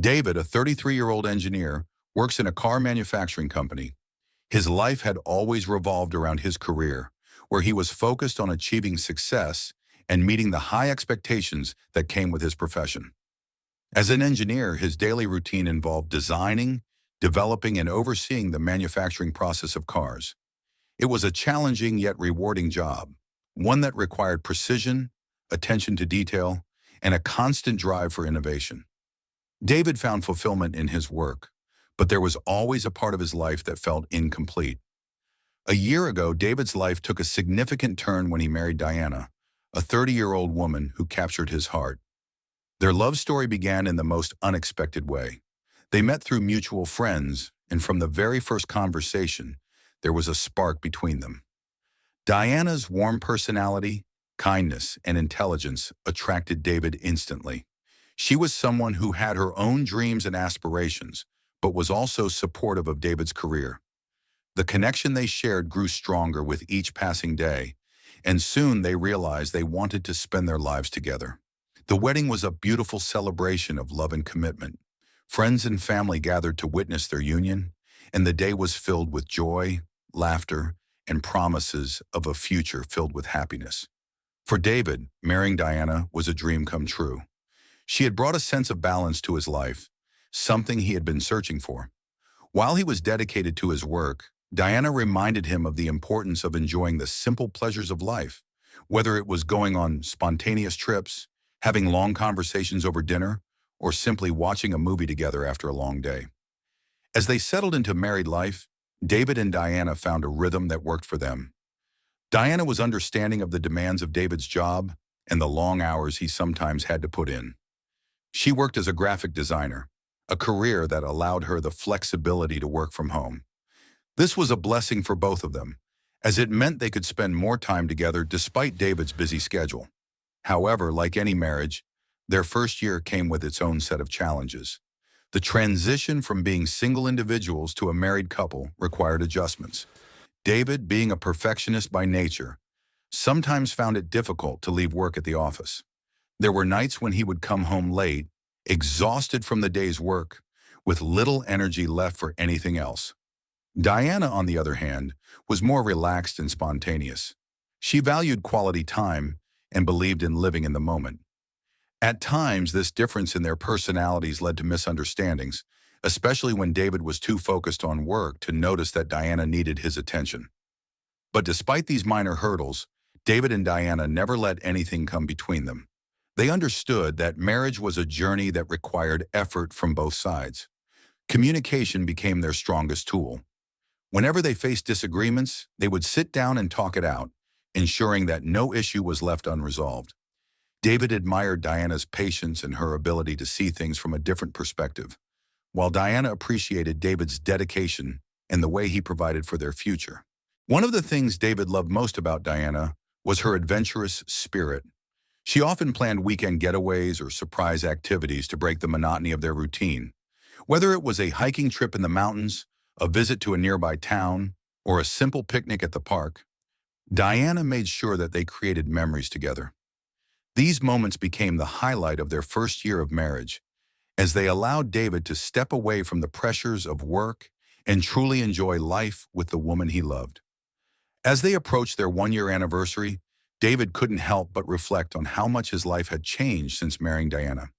David, a 33-year-old engineer, works in a car manufacturing company. His life had always revolved around his career, where he was focused on achieving success and meeting the high expectations that came with his profession. As an engineer, his daily routine involved designing, developing, and overseeing the manufacturing process of cars. It was a challenging yet rewarding job, one that required precision, attention to detail, and a constant drive for innovation. David found fulfillment in his work, but there was always a part of his life that felt incomplete. A year ago, David's life took a significant turn when he married Diana, a 30-year-old woman who captured his heart. Their love story began in the most unexpected way. They met through mutual friends, and from the very first conversation, there was a spark between them. Diana's warm personality, kindness, and intelligence attracted David instantly. She was someone who had her own dreams and aspirations, but was also supportive of David's career. The connection they shared grew stronger with each passing day, and soon they realized they wanted to spend their lives together. The wedding was a beautiful celebration of love and commitment. Friends and family gathered to witness their union, and the day was filled with joy, laughter, and promises of a future filled with happiness. For David, marrying Diana was a dream come true. She had brought a sense of balance to his life, something he had been searching for. While he was dedicated to his work, Diana reminded him of the importance of enjoying the simple pleasures of life, whether it was going on spontaneous trips, having long conversations over dinner, or simply watching a movie together after a long day. As they settled into married life, David and Diana found a rhythm that worked for them. Diana was understanding of the demands of David's job and the long hours he sometimes had to put in. She worked as a graphic designer, a career that allowed her the flexibility to work from home. This was a blessing for both of them, as it meant they could spend more time together despite David's busy schedule. However, like any marriage, their first year came with its own set of challenges. The transition from being single individuals to a married couple required adjustments. David, being a perfectionist by nature, sometimes found it difficult to leave work at the office. There were nights when he would come home late, exhausted from the day's work, with little energy left for anything else. Diana, on the other hand, was more relaxed and spontaneous. She valued quality time and believed in living in the moment. At times, this difference in their personalities led to misunderstandings, especially when David was too focused on work to notice that Diana needed his attention. But despite these minor hurdles, David and Diana never let anything come between them. They understood that marriage was a journey that required effort from both sides. Communication became their strongest tool. Whenever they faced disagreements, they would sit down and talk it out, ensuring that no issue was left unresolved. David admired Diana's patience and her ability to see things from a different perspective, while Diana appreciated David's dedication and the way he provided for their future. One of the things David loved most about Diana was her adventurous spirit. She often planned weekend getaways or surprise activities to break the monotony of their routine. Whether it was a hiking trip in the mountains, a visit to a nearby town, or a simple picnic at the park, Diana made sure that they created memories together. These moments became the highlight of their first year of marriage, as they allowed David to step away from the pressures of work and truly enjoy life with the woman he loved. As they approached their one-year anniversary, David couldn't help but reflect on how much his life had changed since marrying Diana.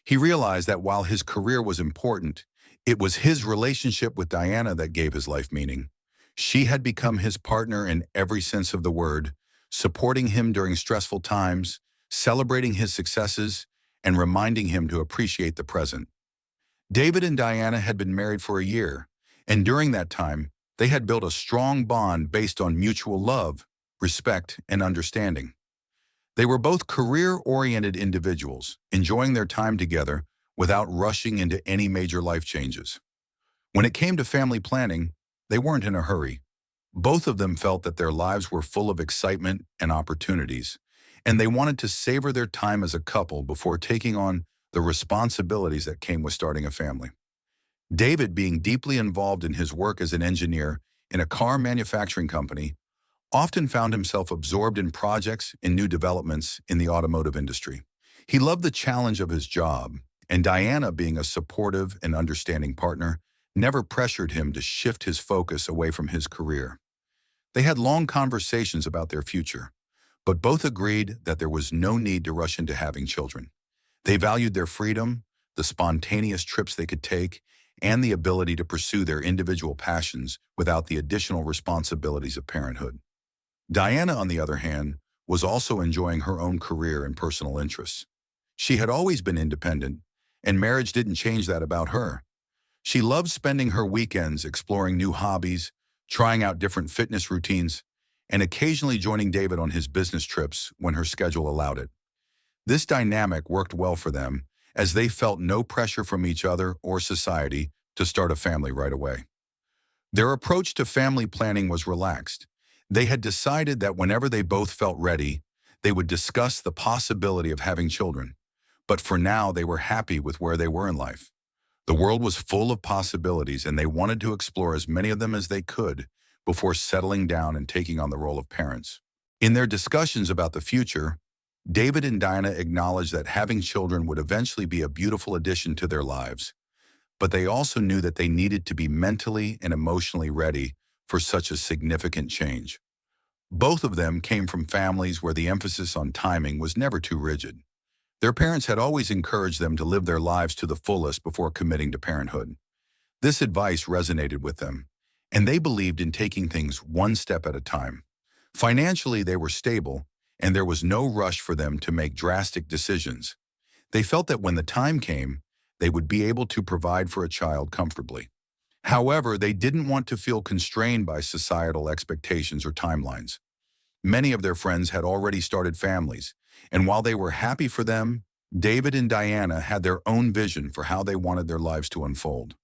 He realized that while his career was important, it was his relationship with Diana that gave his life meaning. She had become his partner in every sense of the word, supporting him during stressful times, celebrating his successes, and reminding him to appreciate the present. David and Diana had been married for a year, and during that time, they had built a strong bond based on mutual love, respect, and understanding. They were both career-oriented individuals, enjoying their time together without rushing into any major life changes. When it came to family planning, they weren't in a hurry. Both of them felt that their lives were full of excitement and opportunities, and they wanted to savor their time as a couple before taking on the responsibilities that came with starting a family. David, being deeply involved in his work as an engineer in a car manufacturing company, often found himself absorbed in projects and new developments in the automotive industry. He loved the challenge of his job and Diana, being a supportive and understanding partner, never pressured him to shift his focus away from his career. They had long conversations about their future, but both agreed that there was no need to rush into having children. They valued their freedom, the spontaneous trips they could take, and the ability to pursue their individual passions without the additional responsibilities of parenthood. Diana, on the other hand, was also enjoying her own career and personal interests. She had always been independent, and marriage didn't change that about her. She loved spending her weekends exploring new hobbies, trying out different fitness routines, and occasionally joining David on his business trips when her schedule allowed it. This dynamic worked well for them, as they felt no pressure from each other or society to start a family right away. Their approach to family planning was relaxed. They had decided that whenever they both felt ready, they would discuss the possibility of having children. But for now, they were happy with where they were in life. The world was full of possibilities, and they wanted to explore as many of them as they could before settling down and taking on the role of parents. In their discussions about the future, David and Diana acknowledged that having children would eventually be a beautiful addition to their lives, but they also knew that they needed to be mentally and emotionally ready for such a significant change. Both of them came from families where the emphasis on timing was never too rigid. Their parents had always encouraged them to live their lives to the fullest before committing to parenthood. This advice resonated with them, and they believed in taking things one step at a time. Financially, they were stable, and there was no rush for them to make drastic decisions. They felt that when the time came, they would be able to provide for a child comfortably. However, they didn't want to feel constrained by societal expectations or timelines. Many of their friends had already started families, and while they were happy for them, David and Diana had their own vision for how they wanted their lives to unfold.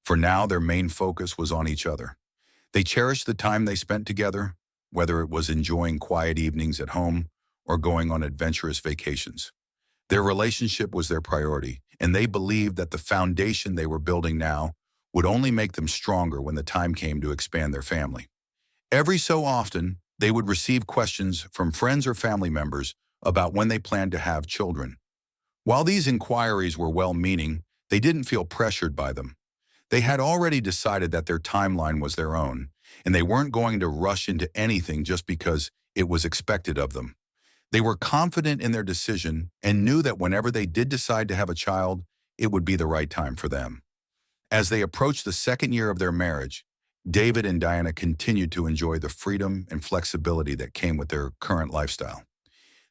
For now, their main focus was on each other. They cherished the time they spent together, whether it was enjoying quiet evenings at home or going on adventurous vacations. Their relationship was their priority, and they believed that the foundation they were building now would only make them stronger when the time came to expand their family. Every so often, they would receive questions from friends or family members about when they planned to have children. While these inquiries were well-meaning, they didn't feel pressured by them. They had already decided that their timeline was their own, and they weren't going to rush into anything just because it was expected of them. They were confident in their decision and knew that whenever they did decide to have a child, it would be the right time for them. As they approached the second year of their marriage, David and Diana continued to enjoy the freedom and flexibility that came with their current lifestyle.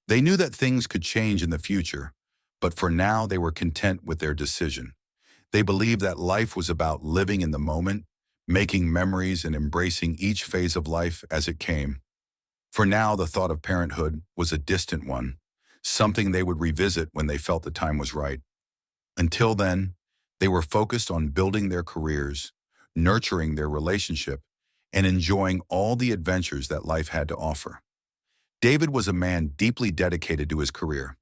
They knew that things could change in the future, but for now they were content with their decision. They believed that life was about living in the moment, making memories, and embracing each phase of life as it came. For now, the thought of parenthood was a distant one, something they would revisit when they felt the time was right. Until then, they were focused on building their careers, nurturing their relationship, and enjoying all the adventures that life had to offer. David was a man deeply dedicated to his career.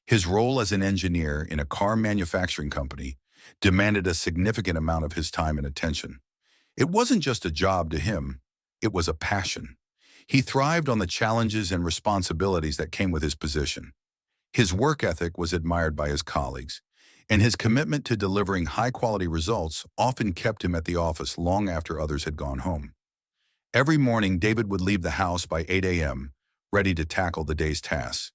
His role as an engineer in a car manufacturing company demanded a significant amount of his time and attention. It wasn't just a job to him, it was a passion. He thrived on the challenges and responsibilities that came with his position. His work ethic was admired by his colleagues, and his commitment to delivering high-quality results often kept him at the office long after others had gone home. Every morning, David would leave the house by 8 a.m., ready to tackle the day's tasks.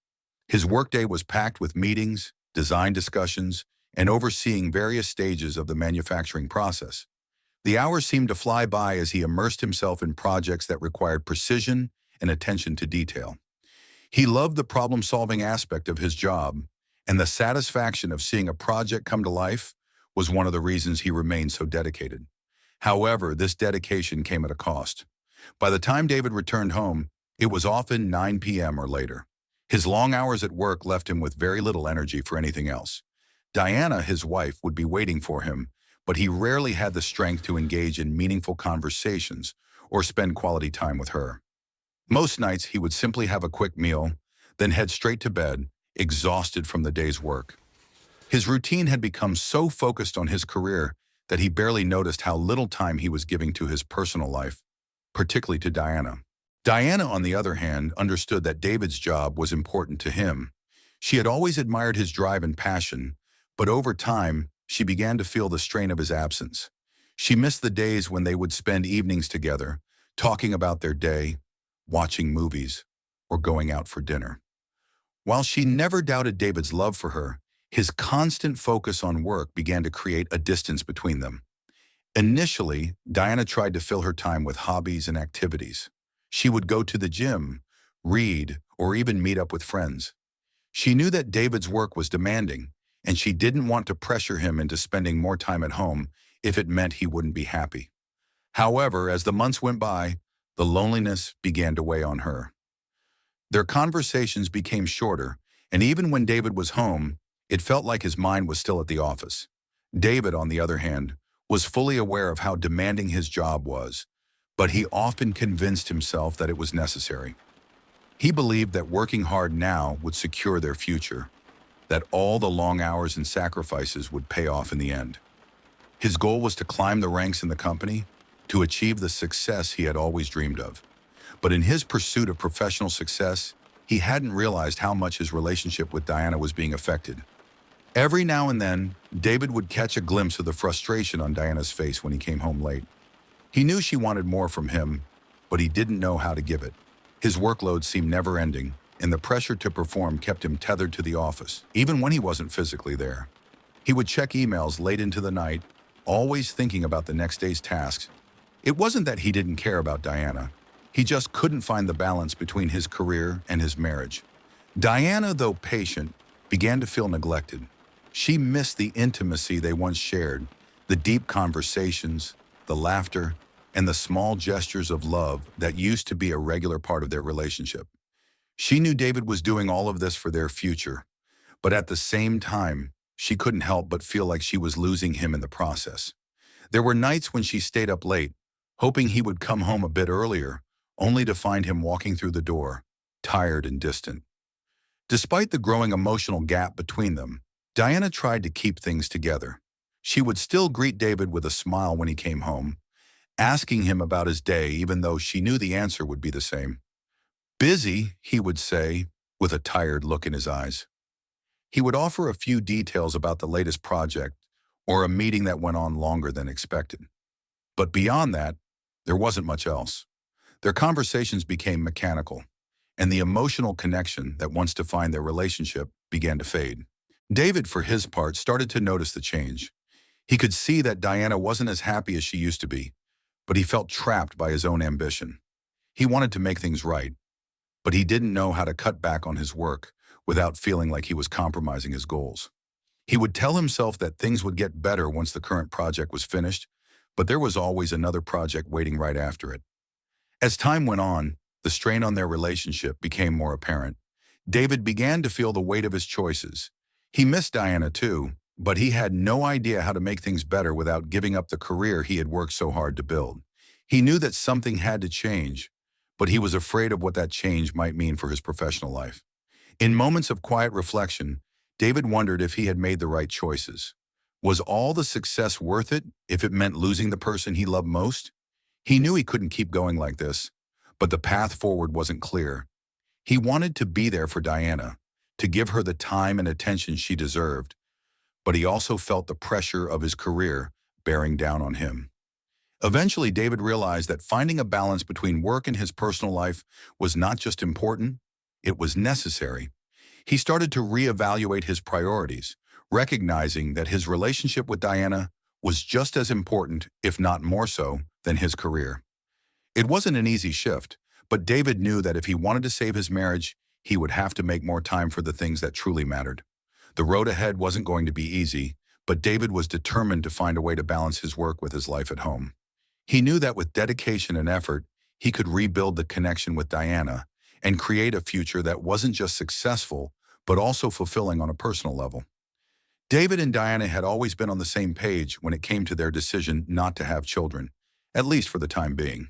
His workday was packed with meetings, design discussions, and overseeing various stages of the manufacturing process. The hours seemed to fly by as he immersed himself in projects that required precision and attention to detail. He loved the problem-solving aspect of his job, and the satisfaction of seeing a project come to life was one of the reasons he remained so dedicated. However, this dedication came at a cost. By the time David returned home, it was often 9 p.m. or later. His long hours at work left him with very little energy for anything else. Diana, his wife, would be waiting for him, but he rarely had the strength to engage in meaningful conversations or spend quality time with her. Most nights, he would simply have a quick meal, then head straight to bed, exhausted from the day's work. His routine had become so focused on his career that he barely noticed how little time he was giving to his personal life, particularly to Diana. Diana, on the other hand, understood that David's job was important to him. She had always admired his drive and passion, But over time, she began to feel the strain of his absence. She missed the days when they would spend evenings together, talking about their day, watching movies, or going out for dinner. While she never doubted David's love for her, his constant focus on work began to create a distance between them. Initially, Diana tried to fill her time with hobbies and activities. She would go to the gym, read, or even meet up with friends. She knew that David's work was demanding, and she didn't want to pressure him into spending more time at home if it meant he wouldn't be happy. However, as the months went by, the loneliness began to weigh on her. Their conversations became shorter, and even when David was home, it felt like his mind was still at the office. David, on the other hand, was fully aware of how demanding his job was, but he often convinced himself that it was necessary. He believed that working hard now would secure their future, that all the long hours and sacrifices would pay off in the end. His goal was to climb the ranks in the company, to achieve the success he had always dreamed of. But in his pursuit of professional success, he hadn't realized how much his relationship with Diana was being affected. Every now and then, David would catch a glimpse of the frustration on Diana's face when he came home late. He knew she wanted more from him, but he didn't know how to give it. His workload seemed never-ending, and the pressure to perform kept him tethered to the office, even when he wasn't physically there. He would check emails late into the night, always thinking about the next day's tasks. It wasn't that he didn't care about Diana. He just couldn't find the balance between his career and his marriage. Diana, though patient, began to feel neglected. She missed the intimacy they once shared, the deep conversations, the laughter, and the small gestures of love that used to be a regular part of their relationship. She knew David was doing all of this for their future, but at the same time, she couldn't help but feel like she was losing him in the process. There were nights when she stayed up late, hoping he would come home a bit earlier, only to find him walking through the door, tired and distant. Despite the growing emotional gap between them, Diana tried to keep things together. She would still greet David with a smile when he came home, asking him about his day even though she knew the answer would be the same. "Busy," he would say, with a tired look in his eyes. He would offer a few details about the latest project or a meeting that went on longer than expected. But beyond that, there wasn't much else. Their conversations became mechanical, and the emotional connection that once defined their relationship began to fade. David, for his part, started to notice the change. He could see that Diana wasn't as happy as she used to be, but he felt trapped by his own ambition. He wanted to make things right, but he didn't know how to cut back on his work without feeling like he was compromising his goals. He would tell himself that things would get better once the current project was finished, but there was always another project waiting right after it. As time went on, the strain on their relationship became more apparent. David began to feel the weight of his choices. He missed Diana too, but he had no idea how to make things better without giving up the career he had worked so hard to build. He knew that something had to change, but he was afraid of what that change might mean for his professional life. In moments of quiet reflection, David wondered if he had made the right choices. Was all the success worth it if it meant losing the person he loved most? He knew he couldn't keep going like this, but the path forward wasn't clear. He wanted to be there for Diana, to give her the time and attention she deserved, but he also felt the pressure of his career bearing down on him. Eventually, David realized that finding a balance between work and his personal life was not just important, it was necessary. He started to reevaluate his priorities, recognizing that his relationship with Diana was just as important, if not more so, than his career. It wasn't an easy shift, but David knew that if he wanted to save his marriage, he would have to make more time for the things that truly mattered. The road ahead wasn't going to be easy, but David was determined to find a way to balance his work with his life at home. He knew that with dedication and effort, he could rebuild the connection with Diana and create a future that wasn't just successful, but also fulfilling on a personal level. David and Diana had always been on the same page when it came to their decision not to have children, at least for the time being.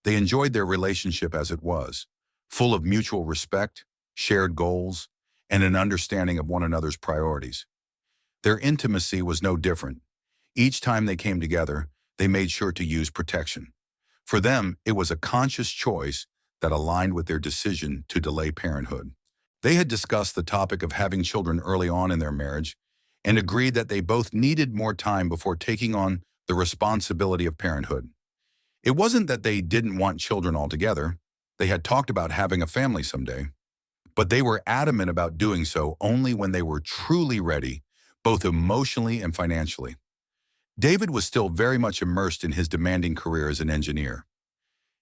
They enjoyed their relationship as it was, full of mutual respect, shared goals, and an understanding of one another's priorities. Their intimacy was no different. Each time they came together, they made sure to use protection. For them, it was a conscious choice that aligned with their decision to delay parenthood. They had discussed the topic of having children early on in their marriage, and agreed that they both needed more time before taking on the responsibility of parenthood. It wasn't that they didn't want children altogether. They had talked about having a family someday, but they were adamant about doing so only when they were truly ready, both emotionally and financially. David was still very much immersed in his demanding career as an engineer.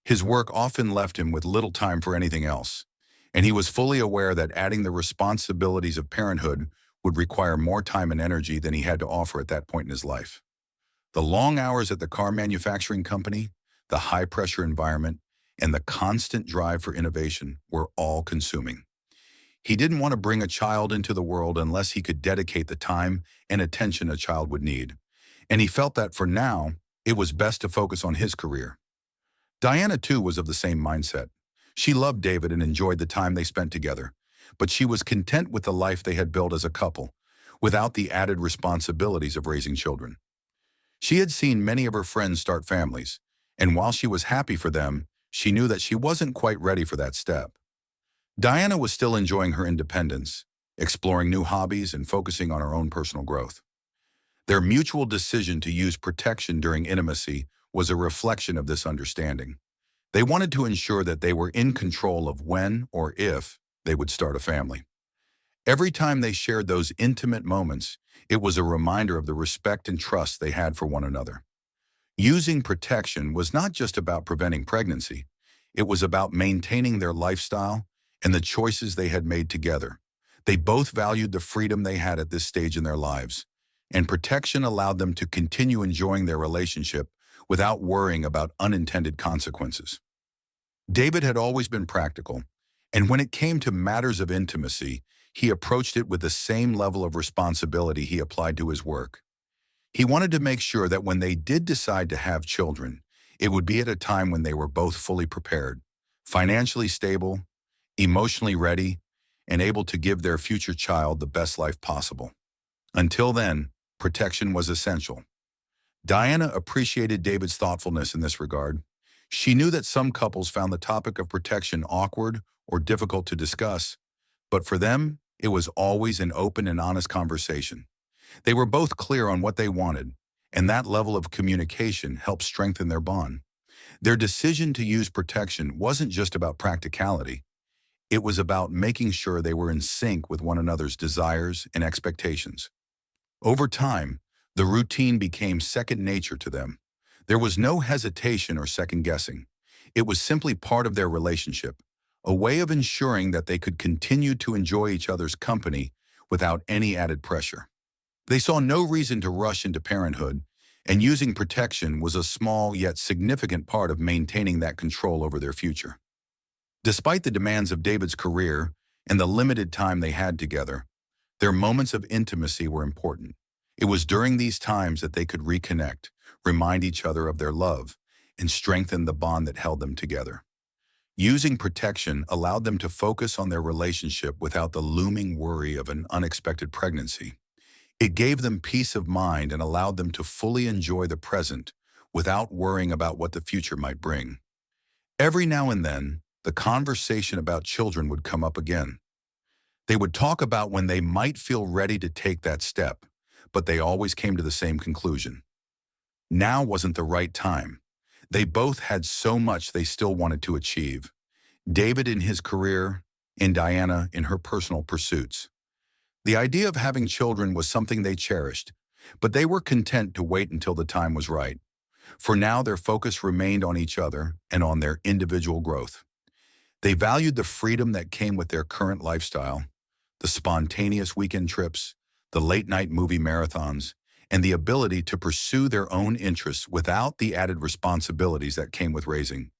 His work often left him with little time for anything else, and he was fully aware that adding the responsibilities of parenthood would require more time and energy than he had to offer at that point in his life. The long hours at the car manufacturing company, the high-pressure environment, and the constant drive for innovation were all-consuming. He didn't want to bring a child into the world unless he could dedicate the time and attention a child would need, and he felt that for now, it was best to focus on his career. Diana, too, was of the same mindset. She loved David and enjoyed the time they spent together, but she was content with the life they had built as a couple, without the added responsibilities of raising children. She had seen many of her friends start families, and while she was happy for them, she knew that she wasn't quite ready for that step. Diana was still enjoying her independence, exploring new hobbies and focusing on her own personal growth. Their mutual decision to use protection during intimacy was a reflection of this understanding. They wanted to ensure that they were in control of when or if they would start a family. Every time they shared those intimate moments, it was a reminder of the respect and trust they had for one another. Using protection was not just about preventing pregnancy. It was about maintaining their lifestyle and the choices they had made together. They both valued the freedom they had at this stage in their lives, and protection allowed them to continue enjoying their relationship without worrying about unintended consequences. David had always been practical, and when it came to matters of intimacy, he approached it with the same level of responsibility he applied to his work. He wanted to make sure that when they did decide to have children, it would be at a time when they were both fully prepared, financially stable, emotionally ready, and able to give their future child the best life possible. Until then, protection was essential. Diana appreciated David's thoughtfulness in this regard. She knew that some couples found the topic of protection awkward or difficult to discuss, but for them, it was always an open and honest conversation. They were both clear on what they wanted, and that level of communication helped strengthen their bond. Their decision to use protection wasn't just about practicality. It was about making sure they were in sync with one another's desires and expectations. Over time, the routine became second nature to them. There was no hesitation or second guessing. It was simply part of their relationship, a way of ensuring that they could continue to enjoy each other's company without any added pressure. They saw no reason to rush into parenthood, and using protection was a small yet significant part of maintaining that control over their future. Despite the demands of David's career and the limited time they had together, their moments of intimacy were important. It was during these times that they could reconnect, remind each other of their love, and strengthen the bond that held them together. Using protection allowed them to focus on their relationship without the looming worry of an unexpected pregnancy. It gave them peace of mind and allowed them to fully enjoy the present without worrying about what the future might bring. Every now and then, the conversation about children would come up again. They would talk about when they might feel ready to take that step, but they always came to the same conclusion. Now wasn't the right time. They both had so much they still wanted to achieve. David in his career, and Diana in her personal pursuits. The idea of having children was something they cherished, but they were content to wait until the time was right. For now, their focus remained on each other and on their individual growth. They valued the freedom that came with their current lifestyle, the spontaneous weekend trips, the late-night movie marathons, and the ability to pursue their own interests without the added responsibilities that came with raising